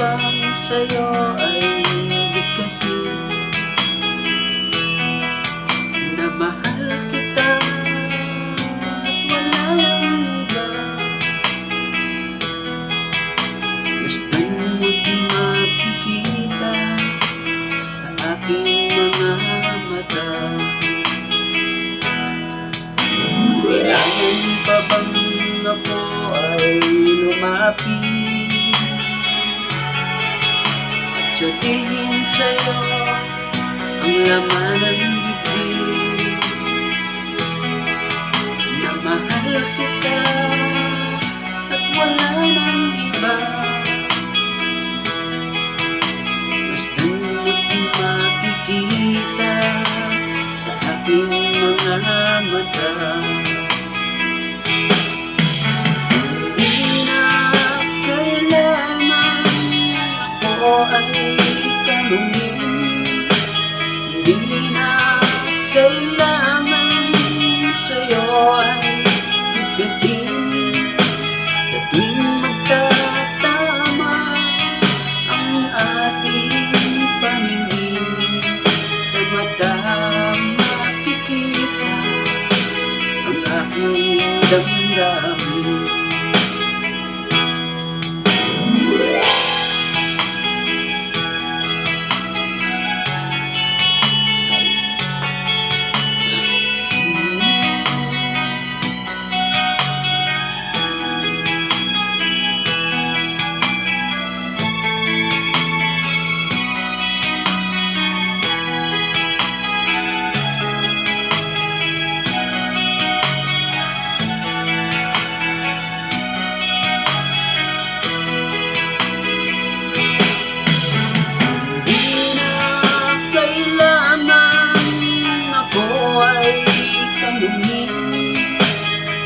bang sa'yo ay bigkasin na mahal kita at walang iba? Masdan mo't makikita sa aking mga mata. Kailangan pa bang ako ay lumapit at sabihin sa'yo ang laman ng dibdib, na mahal kita at wala nang iba? Masdan mo't makikita sa aking mga mata. Ay tanungin, hindi na kailangan sa'yo ay bigkasin. Sa tuwing magtatama ang ating paningin, sa mata makikita ang aking damdamin.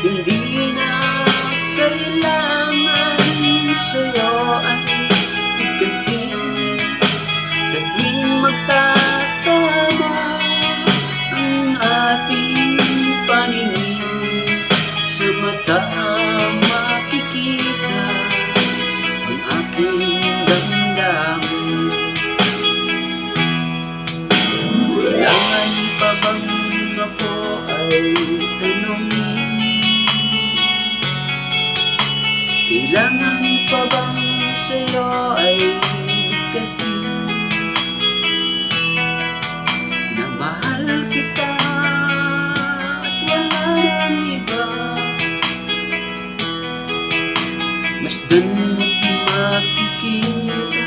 Hindi na kailangan sa'yo ay bigkasin. Sa tuwing magtatama ang ating paningin, sa mata makikita ang aking damdamin. Kailangan pa bang ako ay tanungin? Kailangan pa bang sa'yo ay bigkasin na mahal kita at wala nang iba? Masdan mo't makikita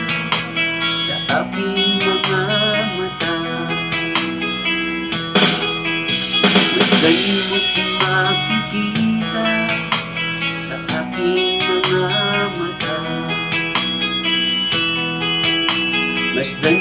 sa aking mga mata. Masdan mo't makikita sa aking mga mata. Masdan